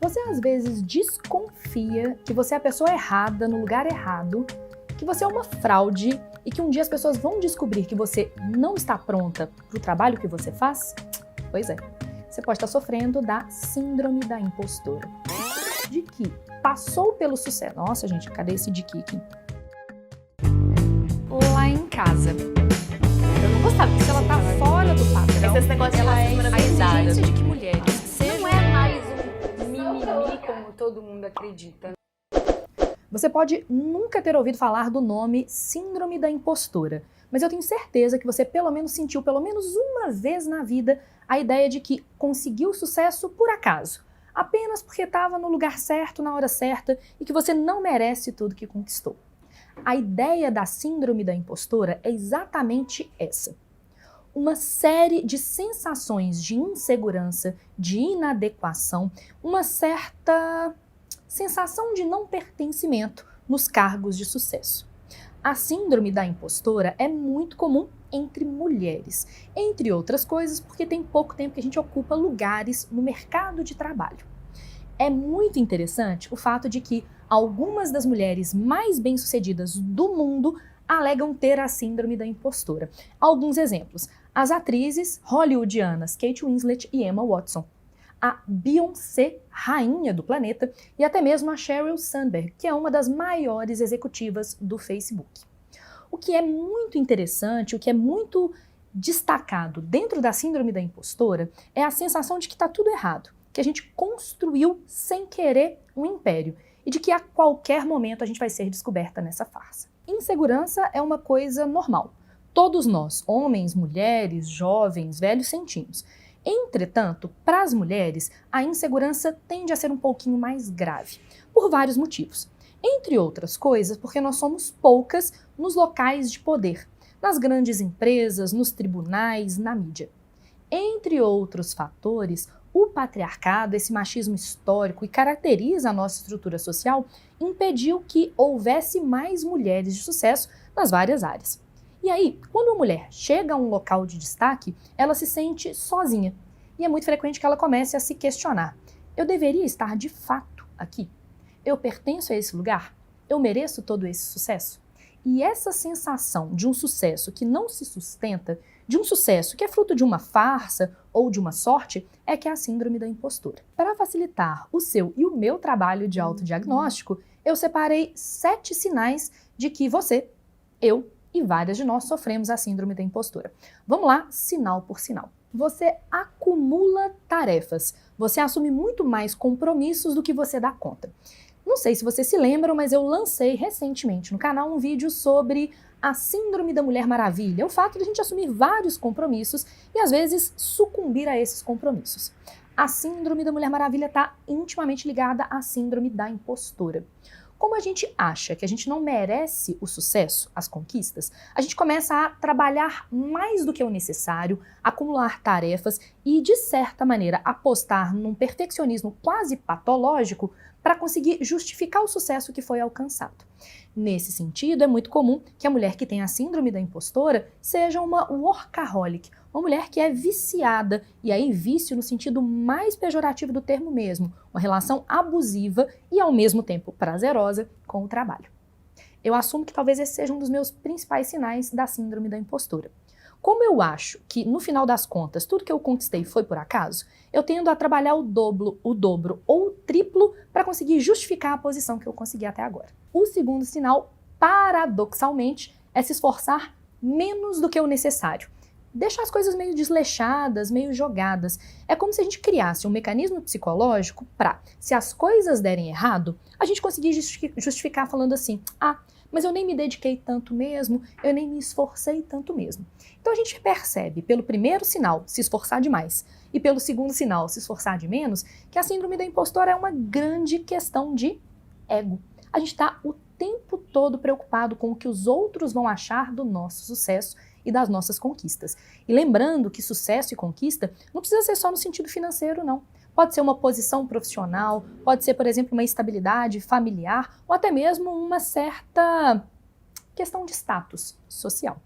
Você às vezes desconfia que você é a pessoa errada no lugar errado, que você é uma fraude e que um dia as pessoas vão descobrir que você não está pronta para o trabalho que você faz? Pois é, você pode estar sofrendo da síndrome da impostora. De que passou pelo sucesso. Nossa, gente, cadê esse de que aqui? Lá em casa. Eu não gostava Se ela tá fora do padrão, esse negócio de ela é a exigência de que mulheres não é mais um mimimi como todo mundo acredita. Você pode nunca ter ouvido falar do nome Síndrome da Impostora, mas eu tenho certeza que você pelo menos sentiu pelo menos uma vez na vida a ideia de que conseguiu sucesso por acaso, apenas porque estava no lugar certo, na hora certa, e que você não merece tudo que conquistou. A ideia da Síndrome da Impostora é exatamente essa. Uma série de sensações de insegurança, de inadequação, uma certa sensação de não pertencimento nos cargos de sucesso. A síndrome da impostora é muito comum entre mulheres, entre outras coisas porque tem pouco tempo que a gente ocupa lugares no mercado de trabalho. É muito interessante o fato de que algumas das mulheres mais bem-sucedidas do mundo alegam ter a síndrome da impostora. Alguns exemplos: as atrizes hollywoodianas Kate Winslet e Emma Watson, a Beyoncé, rainha do planeta, e até mesmo a Sheryl Sandberg, que é uma das maiores executivas do Facebook. O que é muito interessante, o que é muito destacado dentro da síndrome da impostora é a sensação de que está tudo errado, que a gente construiu sem querer um império e de que a qualquer momento a gente vai ser descoberta nessa farsa. Insegurança é uma coisa normal. Todos nós, homens, mulheres, jovens, velhos, sentimos. Entretanto, para as mulheres, a insegurança tende a ser um pouquinho mais grave, por vários motivos. Entre outras coisas, porque nós somos poucas nos locais de poder, nas grandes empresas, nos tribunais, na mídia. Entre outros fatores, o patriarcado, esse machismo histórico que caracteriza a nossa estrutura social, impediu que houvesse mais mulheres de sucesso nas várias áreas. E aí, quando uma mulher chega a um local de destaque, ela se sente sozinha. E é muito frequente que ela comece a se questionar: eu deveria estar de fato aqui? Eu pertenço a esse lugar? Eu mereço todo esse sucesso? E essa sensação de um sucesso que não se sustenta, de um sucesso que é fruto de uma farsa ou de uma sorte, é que é a síndrome da impostora. Para facilitar o seu e o meu trabalho de autodiagnóstico, eu separei 7 sinais de que você, eu e várias de nós sofremos a síndrome da impostora. Vamos lá, sinal por sinal. Você acumula tarefas. Você assume muito mais compromissos do que você dá conta. Não sei se vocês se lembram, mas eu lancei recentemente no canal um vídeo sobre a síndrome da Mulher Maravilha, o fato de a gente assumir vários compromissos e às vezes sucumbir a esses compromissos. A síndrome da Mulher Maravilha está intimamente ligada à síndrome da impostora. Como a gente acha que a gente não merece o sucesso, as conquistas, a gente começa a trabalhar mais do que o necessário, acumular tarefas e, de certa maneira, apostar num perfeccionismo quase patológico para conseguir justificar o sucesso que foi alcançado. Nesse sentido, é muito comum que a mulher que tem a síndrome da impostora seja uma workaholic, uma mulher que é viciada, e aí vício no sentido mais pejorativo do termo mesmo, uma relação abusiva e ao mesmo tempo prazerosa com o trabalho. Eu assumo que talvez esse seja um dos meus principais sinais da síndrome da impostora. Como eu acho que, no final das contas, tudo que eu conquistei foi por acaso, eu tendo a trabalhar o dobro ou o triplo para conseguir justificar a posição que eu consegui até agora. O segundo sinal, paradoxalmente, é se esforçar menos do que o necessário. Deixar as coisas meio desleixadas, meio jogadas. É como se a gente criasse um mecanismo psicológico para, se as coisas derem errado, a gente conseguir justificar falando assim: ah, mas eu nem me dediquei tanto mesmo, eu nem me esforcei tanto mesmo. Então a gente percebe, pelo primeiro sinal, se esforçar demais, e pelo segundo sinal, se esforçar de menos, que a síndrome da impostora é uma grande questão de ego. A gente está o tempo todo preocupado com o que os outros vão achar do nosso sucesso e das nossas conquistas. E lembrando que sucesso e conquista não precisa ser só no sentido financeiro, não. Pode ser uma posição profissional, pode ser, por exemplo, uma estabilidade familiar, ou até mesmo uma certa questão de status social.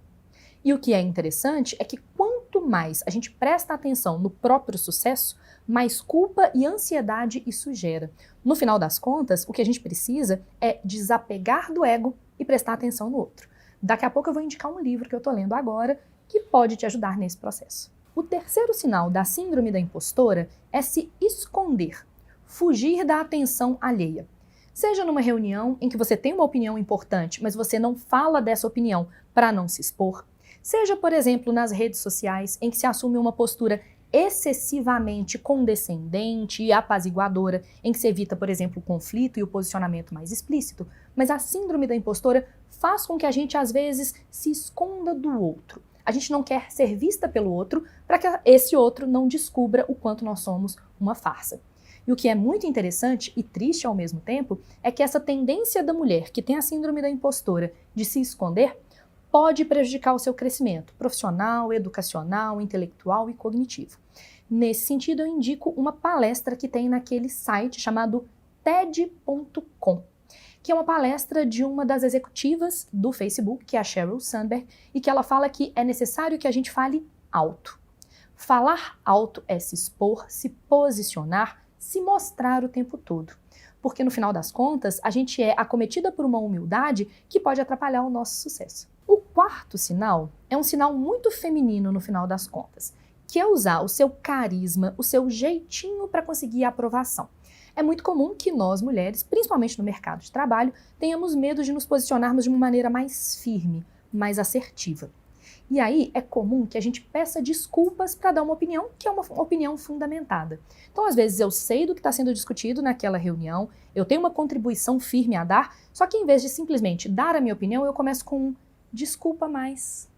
E o que é interessante é que quanto quanto mais a gente presta atenção no próprio sucesso, mais culpa e ansiedade isso gera. No final das contas, o que a gente precisa é desapegar do ego e prestar atenção no outro. Daqui a pouco eu vou indicar um livro que eu estou lendo agora que pode te ajudar nesse processo. O terceiro sinal da síndrome da impostora é se esconder, fugir da atenção alheia. Seja numa reunião em que você tem uma opinião importante, mas você não fala dessa opinião para não se expor. Seja, por exemplo, nas redes sociais, em que se assume uma postura excessivamente condescendente e apaziguadora, em que se evita, por exemplo, o conflito e o posicionamento mais explícito. Mas a síndrome da impostora faz com que a gente, às vezes, se esconda do outro. A gente não quer ser vista pelo outro para que esse outro não descubra o quanto nós somos uma farsa. E o que é muito interessante e triste ao mesmo tempo é que essa tendência da mulher que tem a síndrome da impostora de se esconder pode prejudicar o seu crescimento profissional, educacional, intelectual e cognitivo. Nesse sentido, eu indico uma palestra que tem naquele site chamado TED.com, que é uma palestra de uma das executivas do Facebook, que é a Sheryl Sandberg, e que ela fala que é necessário que a gente fale alto. Falar alto é se expor, se posicionar, se mostrar o tempo todo. Porque no final das contas, a gente é acometida por uma humildade que pode atrapalhar o nosso sucesso. O quarto sinal é um sinal muito feminino no final das contas, que é usar o seu carisma, o seu jeitinho para conseguir a aprovação. É muito comum que nós, mulheres, principalmente no mercado de trabalho, tenhamos medo de nos posicionarmos de uma maneira mais firme, mais assertiva. E aí é comum que a gente peça desculpas para dar uma opinião que é uma opinião fundamentada. Então, às vezes, eu sei do que está sendo discutido naquela reunião, eu tenho uma contribuição firme a dar, só que em vez de simplesmente dar a minha opinião, eu começo com um desculpa mais.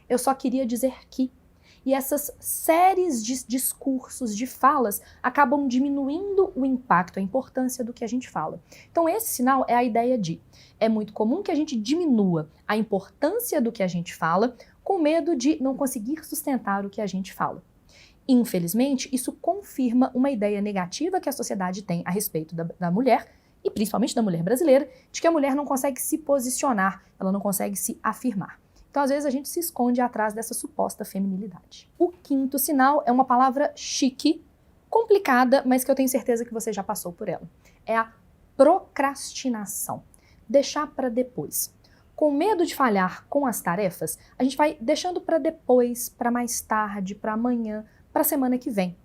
Eu só queria dizer que. E essas séries de discursos, de falas, acabam diminuindo o impacto, a importância do que a gente fala. Então esse sinal é a ideia de, é muito comum que a gente diminua a importância do que a gente fala, com medo de não conseguir sustentar o que a gente fala. Infelizmente, isso confirma uma ideia negativa que a sociedade tem a respeito da mulher, e principalmente da mulher brasileira, de que a mulher não consegue se posicionar, ela não consegue se afirmar. Então, às vezes, a gente se esconde atrás dessa suposta feminilidade. O quinto sinal é uma palavra chique, complicada, mas que eu tenho certeza que você já passou por ela. É a procrastinação. Deixar para depois. Com medo de falhar com as tarefas, a gente vai deixando para depois, para mais tarde, para amanhã, para a semana que vem.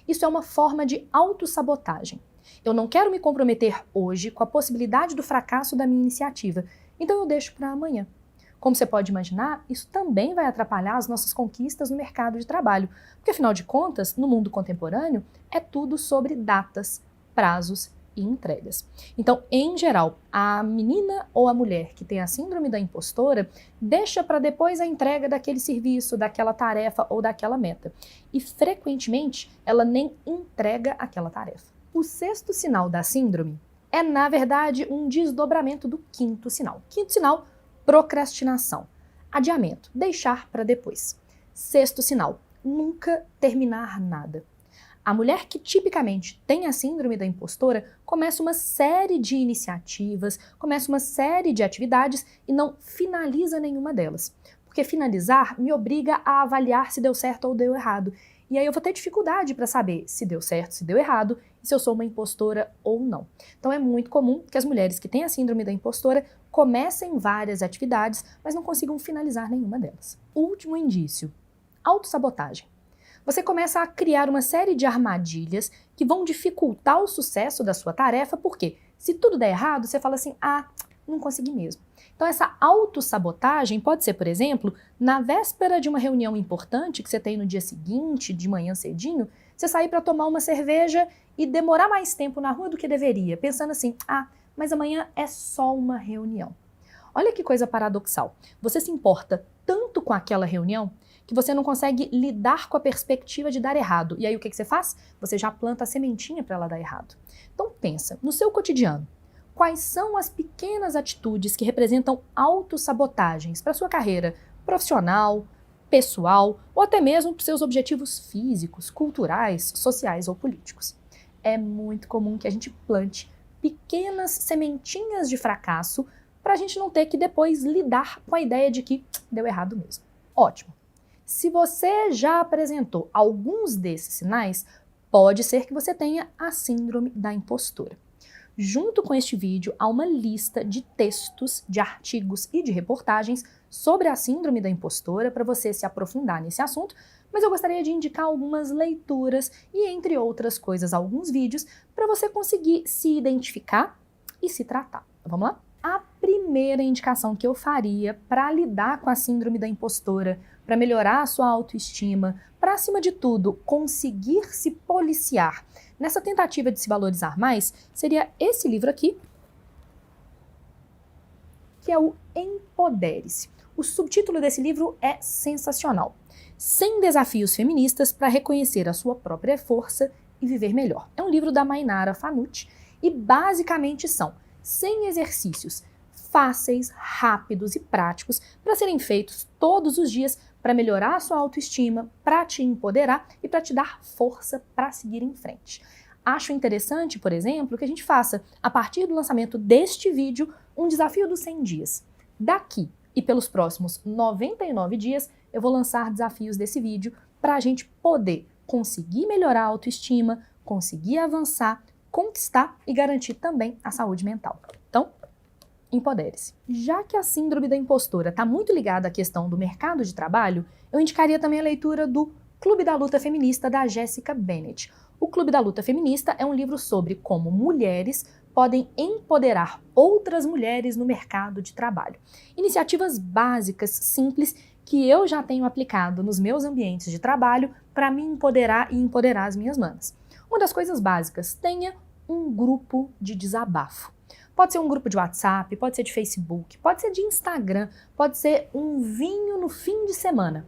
Isso é uma forma de autossabotagem. Eu não quero me comprometer hoje com a possibilidade do fracasso da minha iniciativa, então eu deixo para amanhã. Como você pode imaginar, isso também vai atrapalhar as nossas conquistas no mercado de trabalho, porque afinal de contas, no mundo contemporâneo, é tudo sobre datas, prazos e entregas. Então, em geral, a menina ou a mulher que tem a síndrome da impostora deixa para depois a entrega daquele serviço, daquela tarefa ou daquela meta. E frequentemente, ela nem entrega aquela tarefa. O sexto sinal da síndrome é, na verdade, um desdobramento do quinto sinal. Quinto sinal, procrastinação, adiamento, deixar para depois. Sexto sinal, nunca terminar nada. A mulher que tipicamente tem a síndrome da impostora começa uma série de iniciativas, começa uma série de atividades e não finaliza nenhuma delas. Porque finalizar me obriga a avaliar se deu certo ou deu errado. E aí eu vou ter dificuldade para saber se deu certo, se deu errado, e se eu sou uma impostora ou não. Então é muito comum que as mulheres que têm a síndrome da impostora comecem várias atividades, mas não consigam finalizar nenhuma delas. Último indício, autossabotagem. Você começa a criar uma série de armadilhas que vão dificultar o sucesso da sua tarefa, porque se tudo der errado, você fala assim, não consegui mesmo. Então essa autossabotagem pode ser, por exemplo, na véspera de uma reunião importante que você tem no dia seguinte, de manhã cedinho, você sair para tomar uma cerveja e demorar mais tempo na rua do que deveria, pensando assim, mas amanhã é só uma reunião. Olha que coisa paradoxal. Você se importa tanto com aquela reunião que você não consegue lidar com a perspectiva de dar errado. E aí o que você faz? Você já planta a sementinha para ela dar errado. Então pensa, no seu cotidiano, quais são as pequenas atitudes que representam autossabotagens para sua carreira profissional, pessoal ou até mesmo para seus objetivos físicos, culturais, sociais ou políticos? É muito comum que a gente plante pequenas sementinhas de fracasso para a gente não ter que depois lidar com a ideia de que deu errado mesmo. Ótimo. Se você já apresentou alguns desses sinais, pode ser que você tenha a síndrome da impostora. Junto com este vídeo, há uma lista de textos, de artigos e de reportagens sobre a síndrome da impostora para você se aprofundar nesse assunto, mas eu gostaria de indicar algumas leituras e, entre outras coisas, alguns vídeos para você conseguir se identificar e se tratar. Vamos lá? A primeira indicação que eu faria para lidar com a síndrome da impostora, para melhorar a sua autoestima, para, acima de tudo, conseguir se policiar nessa tentativa de se valorizar mais, seria esse livro aqui, que é o Empodere-se. O subtítulo desse livro é sensacional. 100 desafios feministas para reconhecer a sua própria força e viver melhor. É um livro da Mainara Fanucci e basicamente são 100 exercícios fáceis, rápidos e práticos para serem feitos todos os dias para melhorar a sua autoestima, para te empoderar e para te dar força para seguir em frente. Acho interessante, por exemplo, que a gente faça, a partir do lançamento deste vídeo, um desafio dos 100 dias. Daqui e pelos próximos 99 dias, eu vou lançar desafios desse vídeo para a gente poder conseguir melhorar a autoestima, conseguir avançar, conquistar e garantir também a saúde mental. Então, empodere-se. Já que a síndrome da impostora está muito ligada à questão do mercado de trabalho, eu indicaria também a leitura do Clube da Luta Feminista, da Jessica Bennett. O Clube da Luta Feminista é um livro sobre como mulheres podem empoderar outras mulheres no mercado de trabalho. Iniciativas básicas, simples, que eu já tenho aplicado nos meus ambientes de trabalho para me empoderar e empoderar as minhas manas. Uma das coisas básicas, tenha um grupo de desabafo. Pode ser um grupo de WhatsApp, pode ser de Facebook, pode ser de Instagram, pode ser um vinho no fim de semana.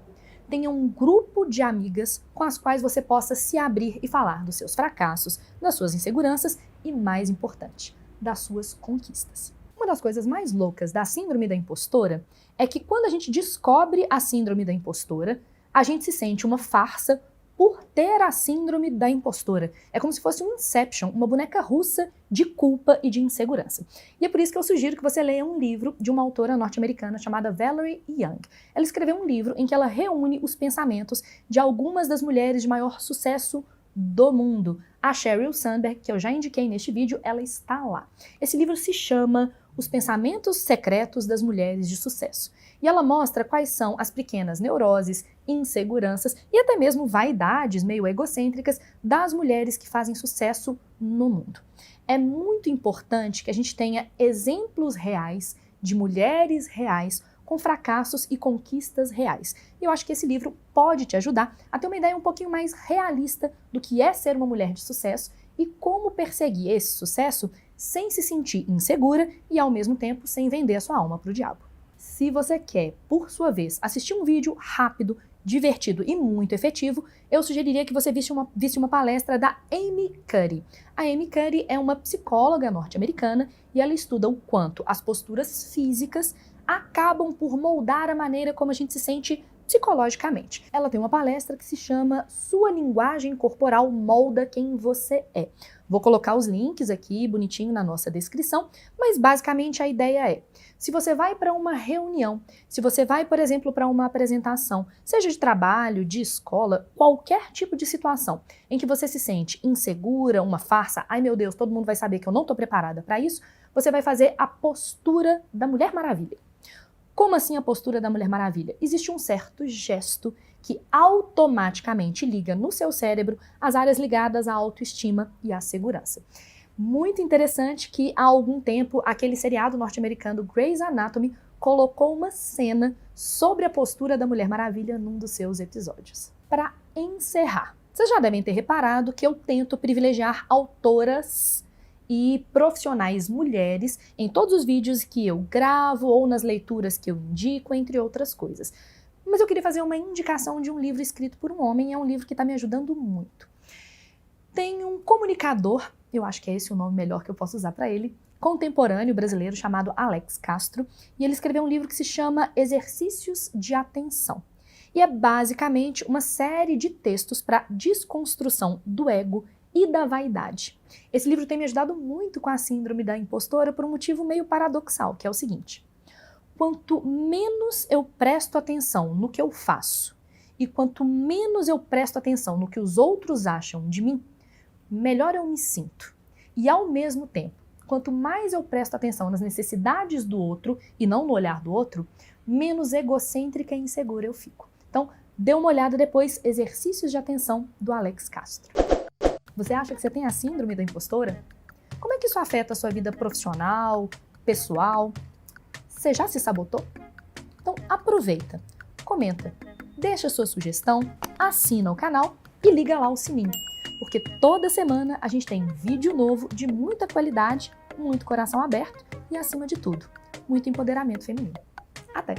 Tenha um grupo de amigas com as quais você possa se abrir e falar dos seus fracassos, das suas inseguranças e, mais importante, das suas conquistas. Uma das coisas mais loucas da síndrome da impostora é que quando a gente descobre a síndrome da impostora, a gente se sente uma farsa por ter a síndrome da impostora. É como se fosse um Inception, uma boneca russa de culpa e de insegurança. E é por isso que eu sugiro que você leia um livro de uma autora norte-americana chamada Valerie Young. Ela escreveu um livro em que ela reúne os pensamentos de algumas das mulheres de maior sucesso do mundo. A Sheryl Sandberg, que eu já indiquei neste vídeo, ela está lá. Esse livro se chama Os Pensamentos Secretos das Mulheres de Sucesso. E ela mostra quais são as pequenas neuroses, inseguranças e até mesmo vaidades meio egocêntricas das mulheres que fazem sucesso no mundo. É muito importante que a gente tenha exemplos reais de mulheres reais com fracassos e conquistas reais. E eu acho que esse livro pode te ajudar a ter uma ideia um pouquinho mais realista do que é ser uma mulher de sucesso e como perseguir esse sucesso sem se sentir insegura e, ao mesmo tempo, sem vender a sua alma para o diabo. Se você quer, por sua vez, assistir um vídeo rápido, divertido e muito efetivo, eu sugeriria que você visse uma palestra da Amy Cuddy. A Amy Cuddy é uma psicóloga norte-americana e ela estuda o quanto as posturas físicas acabam por moldar a maneira como a gente se sente psicologicamente. Ela tem uma palestra que se chama Sua Linguagem Corporal Molda Quem Você É. Vou colocar os links aqui bonitinho na nossa descrição, mas basicamente a ideia é, se você vai para uma reunião, se você vai, por exemplo, para uma apresentação, seja de trabalho, de escola, qualquer tipo de situação em que você se sente insegura, uma farsa, ai meu Deus, todo mundo vai saber que eu não estou preparada para isso, você vai fazer a postura da Mulher Maravilha. Como assim a postura da Mulher Maravilha? Existe um certo gesto que automaticamente liga no seu cérebro as áreas ligadas à autoestima e à segurança. Muito interessante que há algum tempo aquele seriado norte-americano Grey's Anatomy colocou uma cena sobre a postura da Mulher Maravilha num dos seus episódios. Para encerrar, vocês já devem ter reparado que eu tento privilegiar autoras e profissionais mulheres em todos os vídeos que eu gravo ou nas leituras que eu indico, entre outras coisas. Mas eu queria fazer uma indicação de um livro escrito por um homem, é um livro que está me ajudando muito. Tem um comunicador, eu acho que é esse o nome melhor que eu posso usar para ele, contemporâneo brasileiro chamado Alex Castro, e ele escreveu um livro que se chama Exercícios de Atenção. E é basicamente uma série de textos para desconstrução do ego e da vaidade. Esse livro tem me ajudado muito com a síndrome da impostora por um motivo meio paradoxal, que é o seguinte: quanto menos eu presto atenção no que eu faço E quanto menos eu presto atenção no que os outros acham de mim, melhor eu me sinto. E ao mesmo tempo, quanto mais eu presto atenção nas necessidades do outro e não no olhar do outro, menos egocêntrica e insegura eu fico. Então, dê uma olhada depois, Exercícios de Atenção, do Alex Castro. Você acha que você tem a síndrome da impostora? Como é que isso afeta a sua vida profissional, pessoal? Você já se sabotou? Então aproveita, comenta, deixa sua sugestão, assina o canal e liga lá o sininho, porque toda semana a gente tem vídeo novo de muita qualidade, muito coração aberto e, acima de tudo, muito empoderamento feminino. Até!